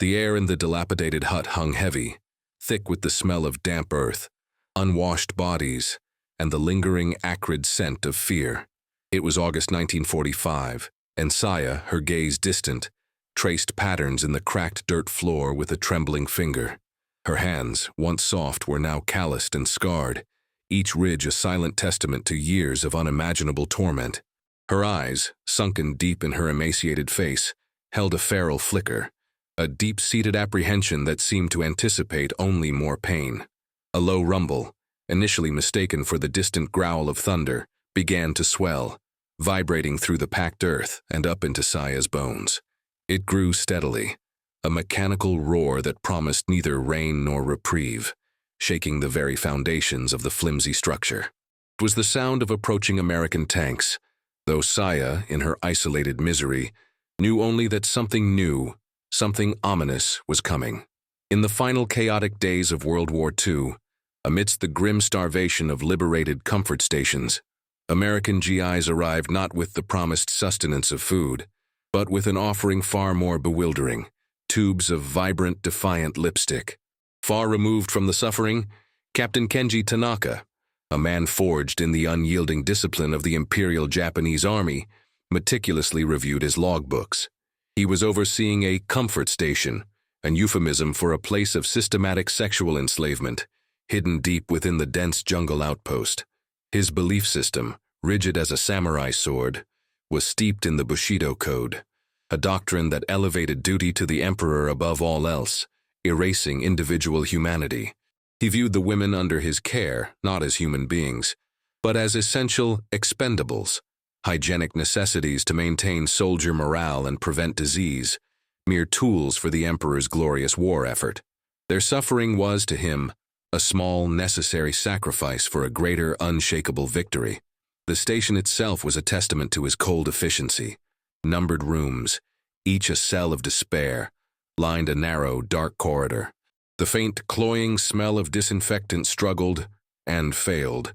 The air in the dilapidated hut hung heavy, thick with the smell of damp earth, unwashed bodies, and the lingering acrid scent of fear. It was August 1945, and Saya, her gaze distant, traced patterns in the cracked dirt floor with a trembling finger. Her hands, once soft, were now calloused and scarred, each ridge a silent testament to years of unimaginable torment. Her eyes, sunken deep in her emaciated face, held a feral flicker, a deep-seated apprehension that seemed to anticipate only more pain. A low rumble, initially mistaken for the distant growl of thunder, began to swell, vibrating through the packed earth and up into Saya's bones. It grew steadily, a mechanical roar that promised neither rain nor reprieve, shaking the very foundations of the flimsy structure. It was the sound of approaching American tanks, though Saya, in her isolated misery, knew only that something new, something ominous, was coming. In the final chaotic days of World War II, amidst the grim starvation of liberated comfort stations, American GIs arrived not with the promised sustenance of food, but with an offering far more bewildering: tubes of vibrant, defiant lipstick. Far removed from the suffering, Captain Kenji Tanaka, a man forged in the unyielding discipline of the Imperial Japanese Army, meticulously reviewed his logbooks. He was overseeing a comfort station, an euphemism for a place of systematic sexual enslavement, hidden deep within the dense jungle outpost. His belief system, rigid as a samurai sword, was steeped in the Bushido Code, a doctrine that elevated duty to the emperor above all else, erasing individual humanity. He viewed the women under his care not as human beings, but as essential expendables, hygienic necessities to maintain soldier morale and prevent disease, mere tools for the emperor's glorious war effort. Their suffering was, to him, a small, necessary sacrifice for a greater, unshakable victory. The station itself was a testament to his cold efficiency. Numbered rooms, each a cell of despair, lined a narrow, dark corridor. The faint, cloying smell of disinfectant struggled and failed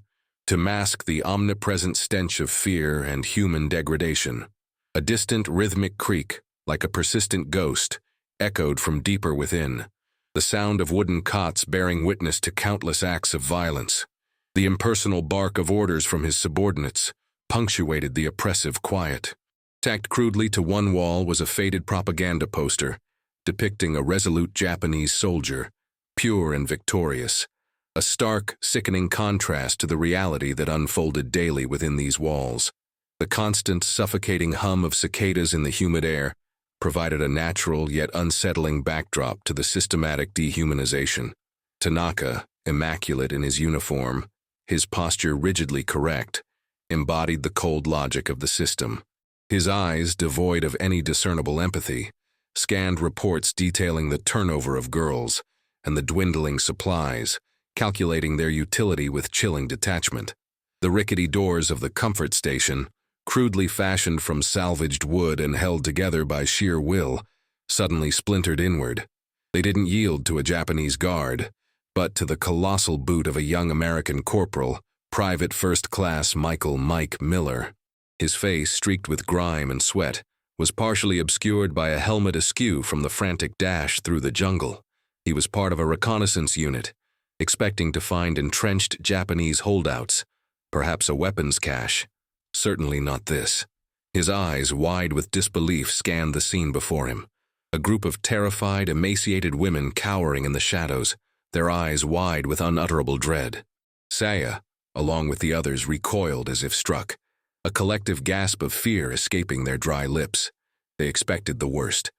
to mask the omnipresent stench of fear and human degradation. A distant, rhythmic creak, like a persistent ghost, echoed from deeper within, the sound of wooden cots bearing witness to countless acts of violence. The impersonal bark of orders from his subordinates punctuated the oppressive quiet. Tacked crudely to one wall was a faded propaganda poster depicting a resolute Japanese soldier, pure and victorious, a stark, sickening contrast to the reality that unfolded daily within these walls. The constant, suffocating hum of cicadas in the humid air provided a natural yet unsettling backdrop to the systematic dehumanization. Tanaka, immaculate in his uniform, his posture rigidly correct, embodied the cold logic of the system. His eyes, devoid of any discernible empathy, scanned reports detailing the turnover of girls and the dwindling supplies, calculating their utility with chilling detachment. The rickety doors of the comfort station, crudely fashioned from salvaged wood and held together by sheer will, suddenly splintered inward. They didn't yield to a Japanese guard, but to the colossal boot of a young American corporal, Private First Class Michael "Mike" Miller. His face, streaked with grime and sweat, was partially obscured by a helmet askew from the frantic dash through the jungle. He was part of a reconnaissance unit, expecting to find entrenched Japanese holdouts, perhaps a weapons cache. Certainly not this. His eyes, wide with disbelief, scanned the scene before him. A group of terrified, emaciated women cowering in the shadows, their eyes wide with unutterable dread. Saya, along with the others, recoiled as if struck, a collective gasp of fear escaping their dry lips. They expected the worst.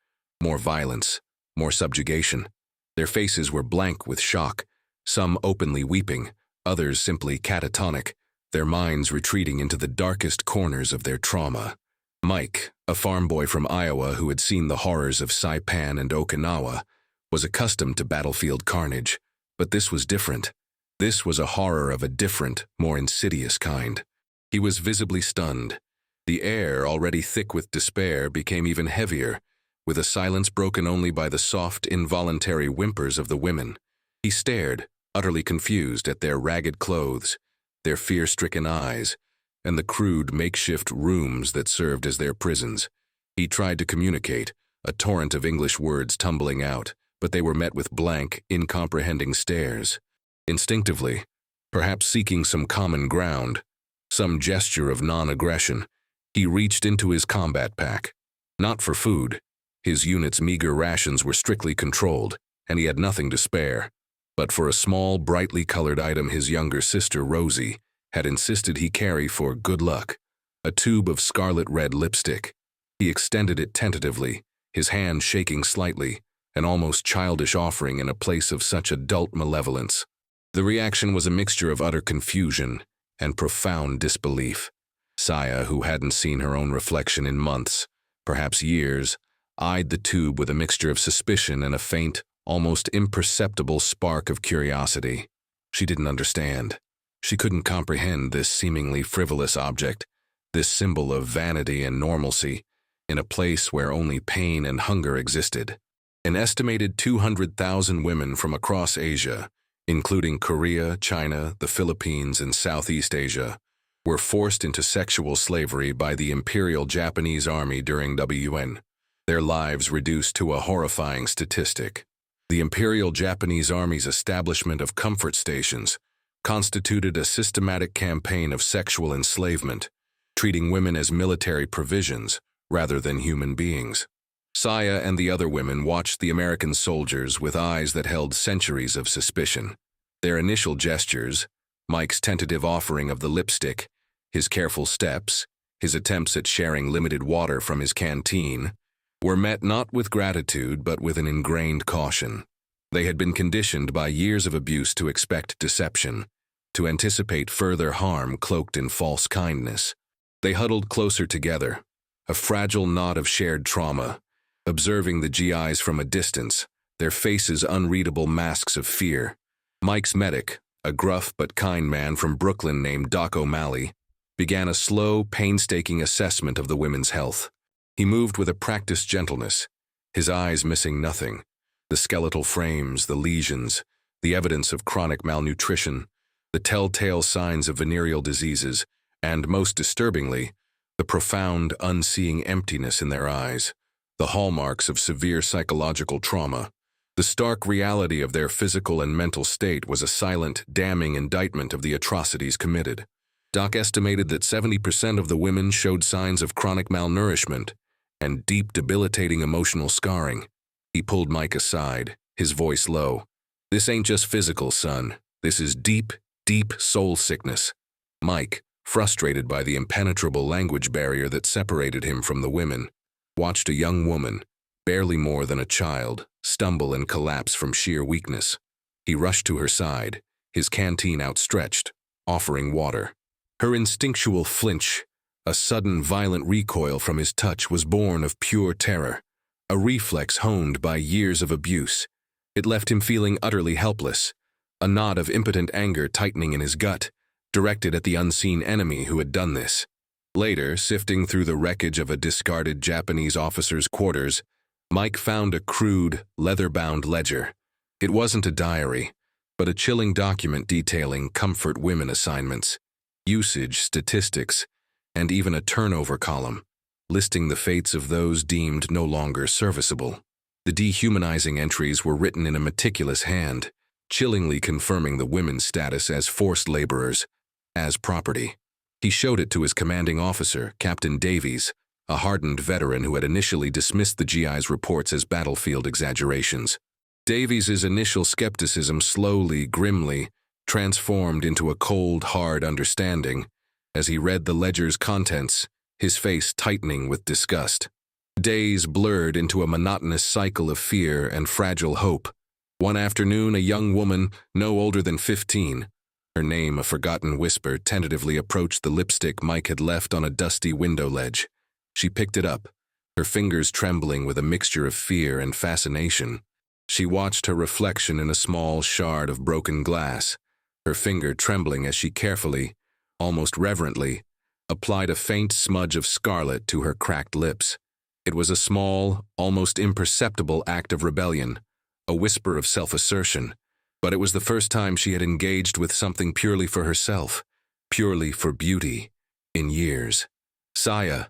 More violence, more subjugation. Their faces were blank with shock, some openly weeping, others simply catatonic, their minds retreating into the darkest corners of their trauma. Mike, a farm boy from Iowa who had seen the horrors of Saipan and Okinawa, was accustomed to battlefield carnage, but this was different. This was a horror of a different, more insidious kind. He was visibly stunned. The air, already thick with despair, became even heavier, with a silence broken only by the soft, involuntary whimpers of the women. He stared, utterly confused, at their ragged clothes, their fear-stricken eyes, and the crude makeshift rooms that served as their prisons. He tried to communicate, a torrent of English words tumbling out, but they were met with blank, incomprehending stares. Instinctively, perhaps seeking some common ground, some gesture of non-aggression, he reached into his combat pack. Not for food. His unit's meager rations were strictly controlled, and he had nothing to spare. But for a small, brightly colored item his younger sister, Rosie, had insisted he carry for good luck, a tube of scarlet-red lipstick. He extended it tentatively, his hand shaking slightly, an almost childish offering in a place of such adult malevolence. The reaction was a mixture of utter confusion and profound disbelief. Saya, who hadn't seen her own reflection in months, perhaps years, eyed the tube with a mixture of suspicion and a faint, almost imperceptible spark of curiosity. She didn't understand. She couldn't comprehend this seemingly frivolous object, this symbol of vanity and normalcy, in a place where only pain and hunger existed. An estimated 200,000 women from across Asia, including Korea, China, the Philippines, and Southeast Asia, were forced into sexual slavery by the Imperial Japanese Army during WWII, their lives reduced to a horrifying statistic. The Imperial Japanese Army's establishment of comfort stations constituted a systematic campaign of sexual enslavement, treating women as military provisions rather than human beings. Saya and the other women watched the American soldiers with eyes that held centuries of suspicion. Their initial gestures, Mike's tentative offering of the lipstick, his careful steps, his attempts at sharing limited water from his canteen, were met not with gratitude but with an ingrained caution. They had been conditioned by years of abuse to expect deception, to anticipate further harm cloaked in false kindness. They huddled closer together, a fragile knot of shared trauma, observing the GIs from a distance, their faces unreadable masks of fear. Mike's medic, a gruff but kind man from Brooklyn named Doc O'Malley, began a slow, painstaking assessment of the women's health. He moved with a practiced gentleness, his eyes missing nothing: the skeletal frames, the lesions, the evidence of chronic malnutrition, the telltale signs of venereal diseases, and, most disturbingly, the profound, unseeing emptiness in their eyes, the hallmarks of severe psychological trauma. The stark reality of their physical and mental state was a silent, damning indictment of the atrocities committed. Doc estimated that 70% of the women showed signs of chronic malnourishment and deep, debilitating emotional scarring. He pulled Mike aside, his voice low. "This ain't just physical, son. This is deep, deep soul sickness." Mike, frustrated by the impenetrable language barrier that separated him from the women, watched a young woman, barely more than a child, stumble and collapse from sheer weakness. He rushed to her side, his canteen outstretched, offering water. Her instinctual flinch, a sudden violent recoil from his touch, was born of pure terror, a reflex honed by years of abuse. It left him feeling utterly helpless, a knot of impotent anger tightening in his gut, directed at the unseen enemy who had done this. Later, sifting through the wreckage of a discarded Japanese officer's quarters, Mike found a crude, leather-bound ledger. It wasn't a diary, but a chilling document detailing comfort women assignments, usage statistics, and even a turnover column, listing the fates of those deemed no longer serviceable. The dehumanizing entries were written in a meticulous hand, chillingly confirming the women's status as forced laborers, as property. He showed it to his commanding officer, Captain Davies, a hardened veteran who had initially dismissed the GI's reports as battlefield exaggerations. Davies's initial skepticism slowly, grimly, transformed into a cold, hard understanding as he read the ledger's contents, his face tightening with disgust. Days blurred into a monotonous cycle of fear and fragile hope. One afternoon, a young woman, no older than 15, her name a forgotten whisper, tentatively approached the lipstick Mike had left on a dusty window ledge. She picked it up, her fingers trembling with a mixture of fear and fascination. She watched her reflection in a small shard of broken glass, her finger trembling as she carefully, almost reverently, applied a faint smudge of scarlet to her cracked lips. It was a small, almost imperceptible act of rebellion, a whisper of self-assertion, but it was the first time she had engaged with something purely for herself, purely for beauty, in years. Saya,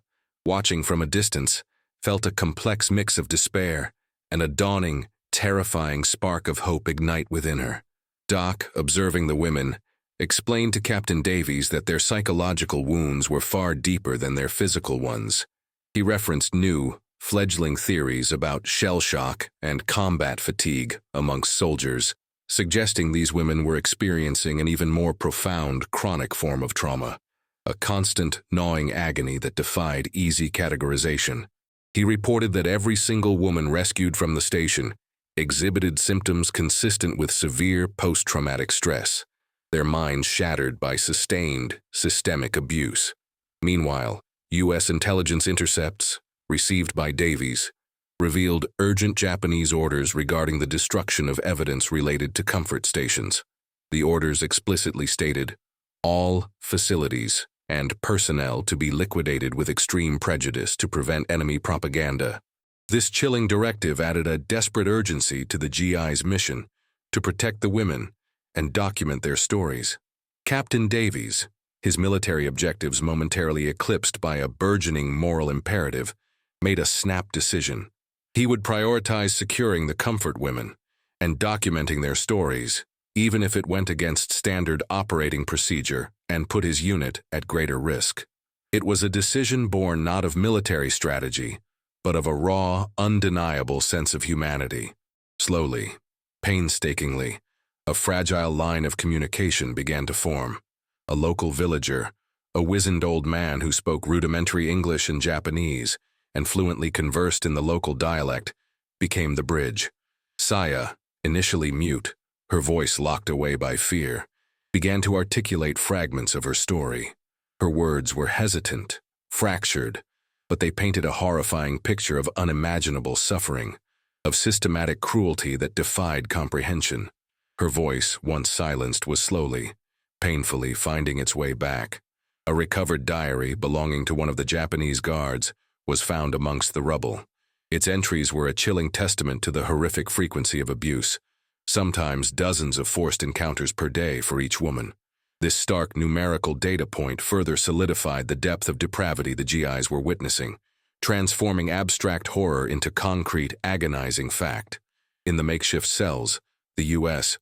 watching from a distance, felt a complex mix of despair and a dawning, terrifying spark of hope ignite within her. Doc, observing the women, explained to Captain Davies that their psychological wounds were far deeper than their physical ones. He referenced new, fledgling theories about shell shock and combat fatigue amongst soldiers, suggesting these women were experiencing an even more profound chronic form of trauma, a constant, gnawing agony that defied easy categorization. He reported that every single woman rescued from the station exhibited symptoms consistent with severe post-traumatic stress, their minds shattered by sustained, systemic abuse. Meanwhile, U.S. intelligence intercepts, received by Davies, revealed urgent Japanese orders regarding the destruction of evidence related to comfort stations. The orders explicitly stated, all facilities and personnel to be liquidated with extreme prejudice to prevent enemy propaganda. This chilling directive added a desperate urgency to the GI's mission to protect the women and document their stories. Captain Davies, his military objectives momentarily eclipsed by a burgeoning moral imperative, made a snap decision. He would prioritize securing the comfort women and documenting their stories, even if it went against standard operating procedure and put his unit at greater risk. It was a decision born not of military strategy, but of a raw, undeniable sense of humanity. Slowly, painstakingly, a fragile line of communication began to form. A local villager, a wizened old man who spoke rudimentary English and Japanese and fluently conversed in the local dialect, became the bridge. Saya, initially mute, her voice locked away by fear, began to articulate fragments of her story. Her words were hesitant, fractured, but they painted a horrifying picture of unimaginable suffering, of systematic cruelty that defied comprehension. Her voice, once silenced, was slowly, painfully finding its way back. A recovered diary belonging to one of the Japanese guards was found amongst the rubble. Its entries were a chilling testament to the horrific frequency of abuse, sometimes dozens of forced encounters per day for each woman. This stark numerical data point further solidified the depth of depravity the GIs were witnessing, transforming abstract horror into concrete, agonizing fact. In the makeshift cells, the U.S.,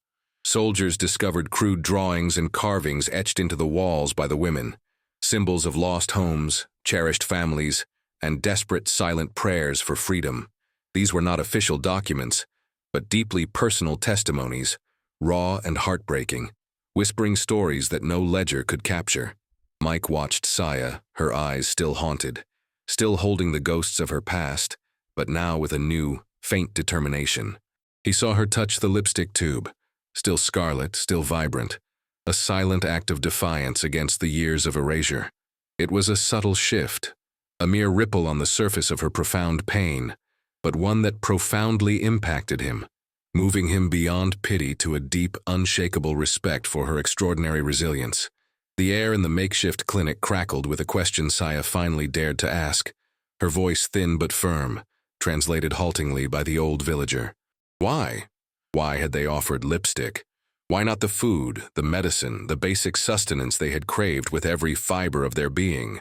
soldiers discovered crude drawings and carvings etched into the walls by the women, symbols of lost homes, cherished families, and desperate silent prayers for freedom. These were not official documents, but deeply personal testimonies, raw and heartbreaking, whispering stories that no ledger could capture. Mike watched Saya, her eyes still haunted, still holding the ghosts of her past, but now with a new, faint determination. He saw her touch the lipstick tube, still scarlet, still vibrant, a silent act of defiance against the years of erasure. It was a subtle shift, a mere ripple on the surface of her profound pain, but one that profoundly impacted him, moving him beyond pity to a deep, unshakable respect for her extraordinary resilience. The air in the makeshift clinic crackled with a question Saya finally dared to ask, her voice thin but firm, translated haltingly by the old villager. Why? Why had they offered lipstick? Why not the food, the medicine, the basic sustenance they had craved with every fiber of their being?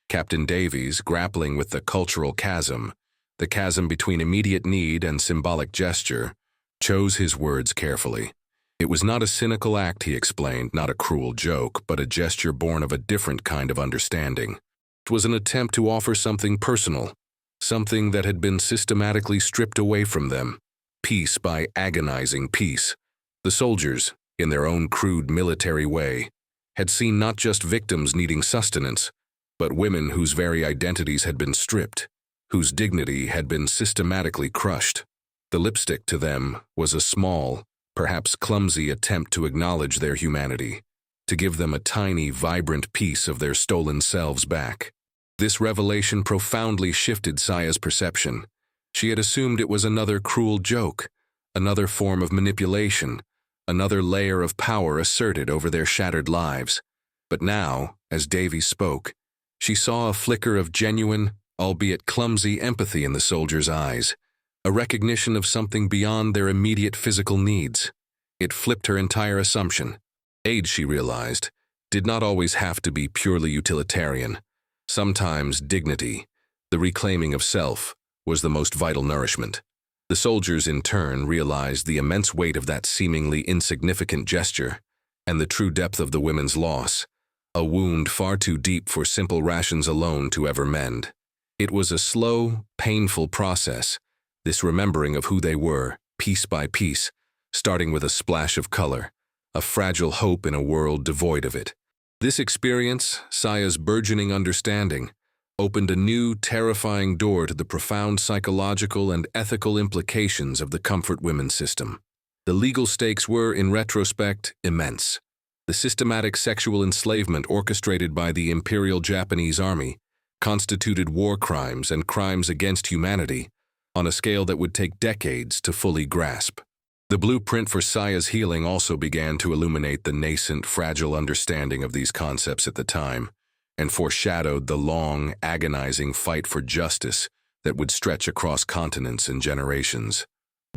Captain Davies, grappling with the cultural chasm, the chasm between immediate need and symbolic gesture, chose his words carefully. It was not a cynical act, he explained, not a cruel joke, but a gesture born of a different kind of understanding. It was an attempt to offer something personal, something that had been systematically stripped away from them, piece by agonizing piece. The soldiers, in their own crude military way, had seen not just victims needing sustenance, but women whose very identities had been stripped, whose dignity had been systematically crushed. The lipstick to them was a small, perhaps clumsy attempt to acknowledge their humanity, to give them a tiny, vibrant piece of their stolen selves back. This revelation profoundly shifted Saya's perception. She had assumed it was another cruel joke, another form of manipulation, another layer of power asserted over their shattered lives. But now, as Davies spoke, she saw a flicker of genuine, albeit clumsy, empathy in the soldier's eyes, a recognition of something beyond their immediate physical needs. It flipped her entire assumption. Aid, she realized, did not always have to be purely utilitarian. Sometimes dignity, the reclaiming of self, was the most vital nourishment. The soldiers, in turn, realized the immense weight of that seemingly insignificant gesture and the true depth of the women's loss, a wound far too deep for simple rations alone to ever mend. It was a slow, painful process, this remembering of who they were, piece by piece, starting with a splash of color, a fragile hope in a world devoid of it. This experience, Saya's burgeoning understanding, opened a new, terrifying door to the profound psychological and ethical implications of the comfort women system. The legal stakes were, in retrospect, immense. The systematic sexual enslavement orchestrated by the Imperial Japanese Army constituted war crimes and crimes against humanity on a scale that would take decades to fully grasp. The blueprint for Saya's healing also began to illuminate the nascent, fragile understanding of these concepts at the time, and foreshadowed the long, agonizing fight for justice that would stretch across continents and generations.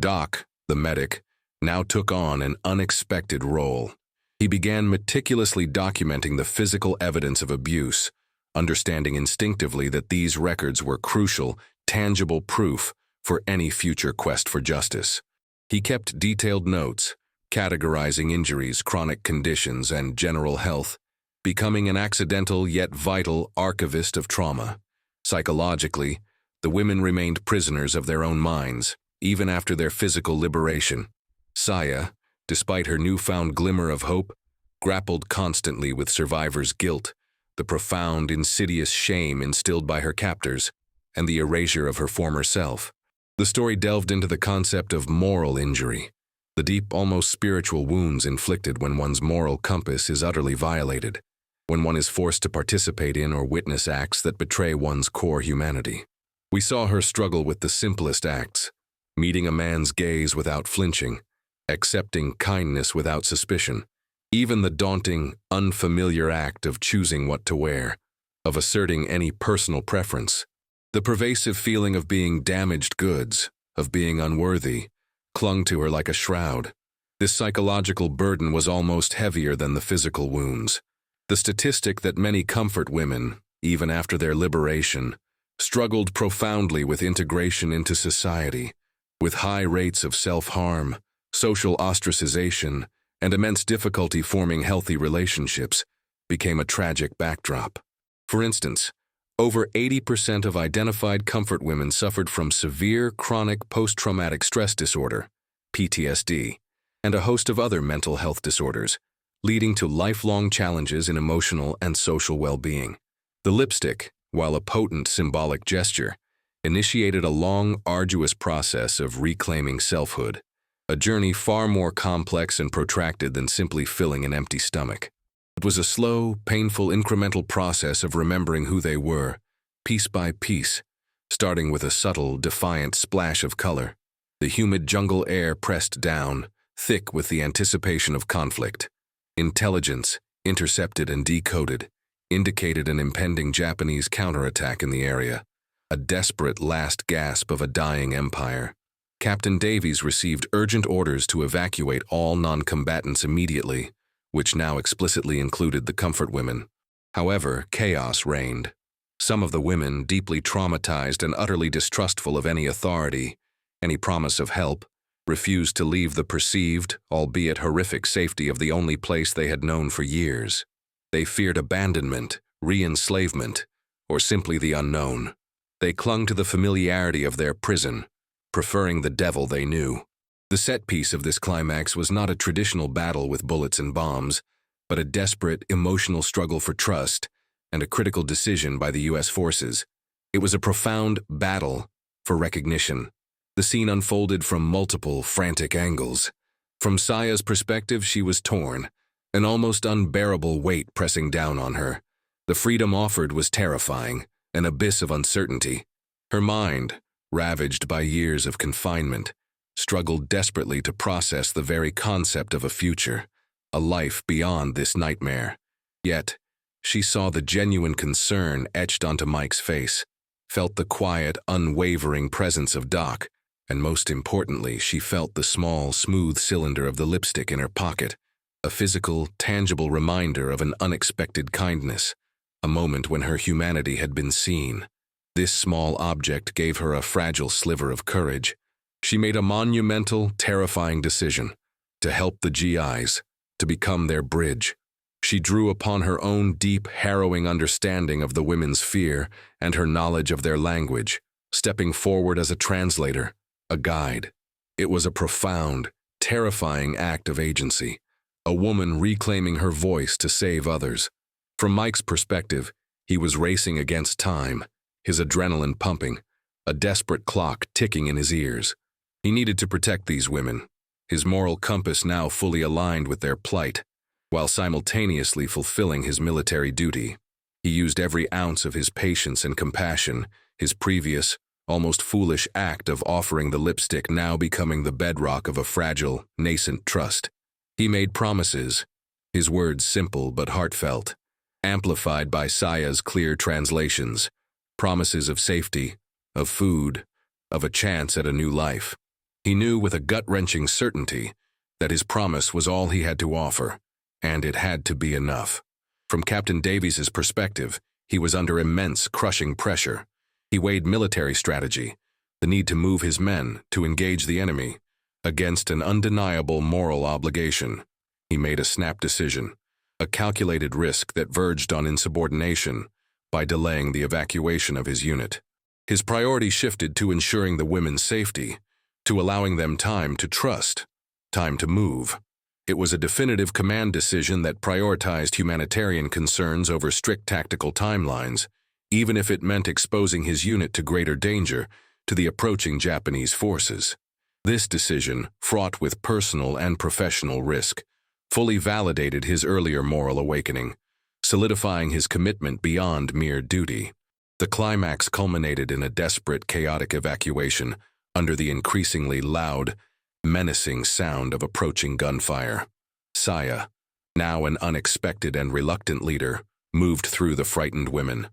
Doc, the medic, now took on an unexpected role. He began meticulously documenting the physical evidence of abuse, understanding instinctively that these records were crucial, tangible proof for any future quest for justice. He kept detailed notes, categorizing injuries, chronic conditions, and general health, becoming an accidental yet vital archivist of trauma. Psychologically, the women remained prisoners of their own minds, even after their physical liberation. Saya, despite her newfound glimmer of hope, grappled constantly with survivors' guilt, the profound, insidious shame instilled by her captors, and the erasure of her former self. The story delved into the concept of moral injury, the deep, almost spiritual wounds inflicted when one's moral compass is utterly violated, when one is forced to participate in or witness acts that betray one's core humanity. We saw her struggle with the simplest acts, meeting a man's gaze without flinching, accepting kindness without suspicion, even the daunting, unfamiliar act of choosing what to wear, of asserting any personal preference. The pervasive feeling of being damaged goods, of being unworthy, clung to her like a shroud. This psychological burden was almost heavier than the physical wounds. The statistic that many comfort women, even after their liberation, struggled profoundly with integration into society, with high rates of self-harm, social ostracization, and immense difficulty forming healthy relationships, became a tragic backdrop. For instance, over 80% of identified comfort women suffered from severe chronic post-traumatic stress disorder, PTSD, and a host of other mental health disorders, leading to lifelong challenges in emotional and social well-being. The lipstick, while a potent symbolic gesture, initiated a long, arduous process of reclaiming selfhood, a journey far more complex and protracted than simply filling an empty stomach. It was a slow, painful, incremental process of remembering who they were, piece by piece, starting with a subtle, defiant splash of color. The humid jungle air pressed down, thick with the anticipation of conflict. Intelligence, intercepted and decoded, indicated an impending Japanese counterattack in the area, a desperate last gasp of a dying empire. Captain Davies received urgent orders to evacuate all non-combatants immediately, which now explicitly included the comfort women. However, chaos reigned. Some of the women, deeply traumatized and utterly distrustful of any authority, any promise of help, refused to leave the perceived, albeit horrific safety of the only place they had known for years. They feared abandonment, re-enslavement, or simply the unknown. They clung to the familiarity of their prison, preferring the devil they knew. The set piece of this climax was not a traditional battle with bullets and bombs, but a desperate, emotional struggle for trust and a critical decision by the U.S. forces. It was a profound battle for recognition. The scene unfolded from multiple, frantic angles. From Saya's perspective, she was torn, an almost unbearable weight pressing down on her. The freedom offered was terrifying, an abyss of uncertainty. Her mind, ravaged by years of confinement, struggled desperately to process the very concept of a future, a life beyond this nightmare. Yet, she saw the genuine concern etched onto Mike's face, felt the quiet, unwavering presence of Doc, and most importantly, she felt the small, smooth cylinder of the lipstick in her pocket, a physical, tangible reminder of an unexpected kindness, a moment when her humanity had been seen. This small object gave her a fragile sliver of courage. She made a monumental, terrifying decision to help the GIs, to become their bridge. She drew upon her own deep, harrowing understanding of the women's fear and her knowledge of their language, stepping forward as a translator, a guide. It was a profound, terrifying act of agency, a woman reclaiming her voice to save others. From Mike's perspective, he was racing against time, his adrenaline pumping, a desperate clock ticking in his ears. He needed to protect these women, his moral compass now fully aligned with their plight, while simultaneously fulfilling his military duty. He used every ounce of his patience and compassion, his previous, almost foolish act of offering the lipstick now becoming the bedrock of a fragile, nascent trust. He made promises, his words simple but heartfelt, amplified by Saya's clear translations, promises of safety, of food, of a chance at a new life. He knew with a gut-wrenching certainty that his promise was all he had to offer, and it had to be enough. From Captain Davies's perspective, he was under immense, crushing pressure. He weighed military strategy, the need to move his men, to engage the enemy, against an undeniable moral obligation. He made a snap decision, a calculated risk that verged on insubordination by delaying the evacuation of his unit. His priority shifted to ensuring the women's safety, to allowing them time to trust, time to move. It was a definitive command decision that prioritized humanitarian concerns over strict tactical timelines, even if it meant exposing his unit to greater danger to the approaching Japanese forces. This decision, fraught with personal and professional risk, fully validated his earlier moral awakening, solidifying his commitment beyond mere duty. The climax culminated in a desperate, chaotic evacuation under the increasingly loud, menacing sound of approaching gunfire. Saya, now an unexpected and reluctant leader, moved through the frightened women.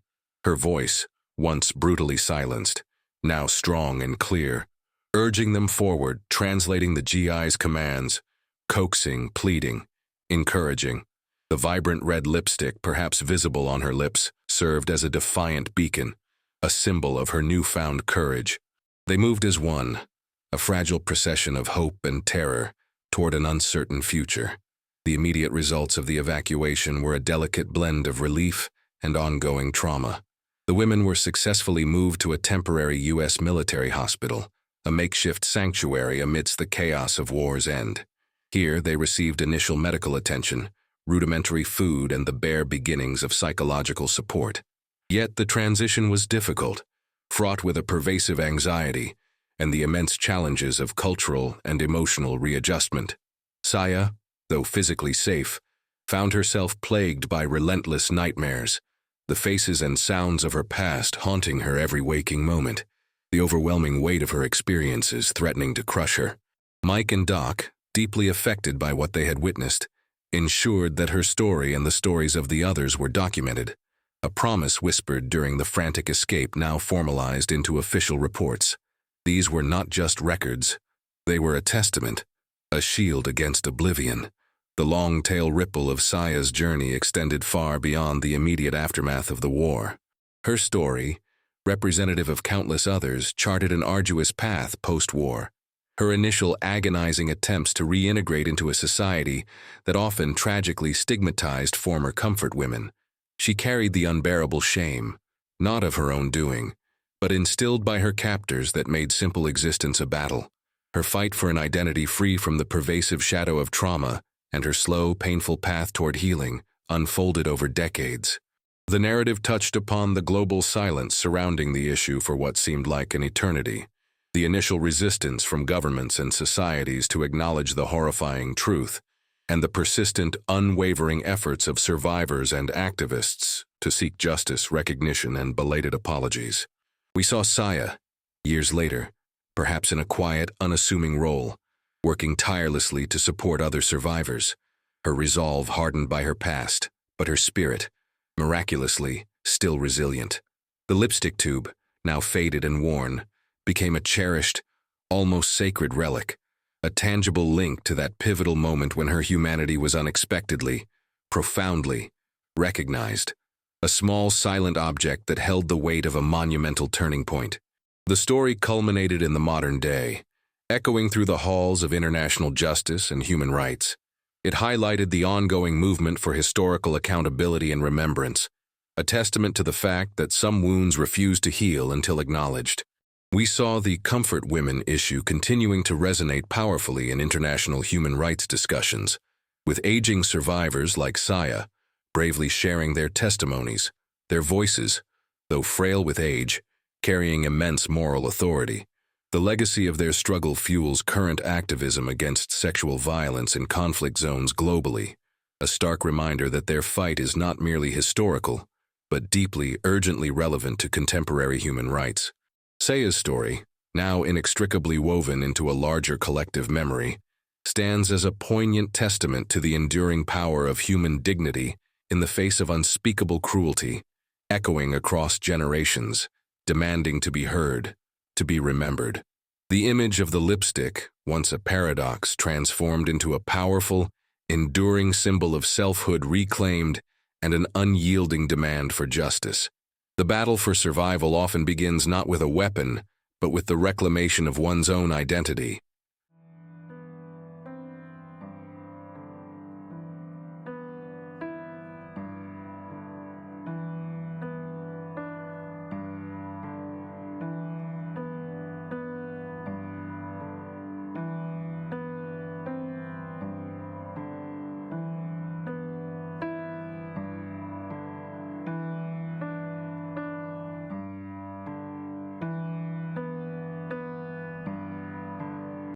Her voice, once brutally silenced, now strong and clear, urging them forward, translating the GI's commands, coaxing, pleading, encouraging. The vibrant red lipstick, perhaps visible on her lips, served as a defiant beacon, a symbol of her newfound courage. They moved as one, a fragile procession of hope and terror toward an uncertain future. The immediate results of the evacuation were a delicate blend of relief and ongoing trauma. The women were successfully moved to a temporary U.S. military hospital, a makeshift sanctuary amidst the chaos of war's end. Here they received initial medical attention, rudimentary food, and the bare beginnings of psychological support. Yet the transition was difficult, fraught with a pervasive anxiety and the immense challenges of cultural and emotional readjustment. Saya, though physically safe, found herself plagued by relentless nightmares, the faces and sounds of her past haunting her every waking moment, the overwhelming weight of her experiences threatening to crush her. Mike and Doc, deeply affected by what they had witnessed, ensured that her story and the stories of the others were documented, a promise whispered during the frantic escape now formalized into official reports. These were not just records, they were a testament, a shield against oblivion. The long-tail ripple of Saya's journey extended far beyond the immediate aftermath of the war. Her story, representative of countless others, charted an arduous path post-war. Her initial agonizing attempts to reintegrate into a society that often tragically stigmatized former comfort women. She carried the unbearable shame, not of her own doing, but instilled by her captors that made simple existence a battle. Her fight for an identity free from the pervasive shadow of trauma and her slow, painful path toward healing unfolded over decades. The narrative touched upon the global silence surrounding the issue for what seemed like an eternity, the initial resistance from governments and societies to acknowledge the horrifying truth, and the persistent, unwavering efforts of survivors and activists to seek justice, recognition, and belated apologies. We saw Saya, years later, perhaps in a quiet, unassuming role, working tirelessly to support other survivors, her resolve hardened by her past, but her spirit, miraculously, still resilient. The lipstick tube, now faded and worn, became a cherished, almost sacred relic, a tangible link to that pivotal moment when her humanity was unexpectedly, profoundly, recognized. a small silent object that held the weight of a monumental turning point. The story culminated in the modern day, echoing through the halls of international justice and human rights. It highlighted the ongoing movement for historical accountability and remembrance, a testament to the fact that some wounds refuse to heal until acknowledged. We saw the comfort women issue continuing to resonate powerfully in international human rights discussions, with aging survivors like Saya bravely sharing their testimonies, their voices, though frail with age, carrying immense moral authority. The legacy of their struggle fuels current activism against sexual violence in conflict zones globally, a stark reminder that their fight is not merely historical, but deeply, urgently relevant to contemporary human rights. Saya's story, now inextricably woven into a larger collective memory, stands as a poignant testament to the enduring power of human dignity in the face of unspeakable cruelty, echoing across generations, demanding to be heard, to be remembered. The image of the lipstick, once a paradox, transformed into a powerful, enduring symbol of selfhood reclaimed and an unyielding demand for justice. The battle for survival often begins not with a weapon, but with the reclamation of one's own identity.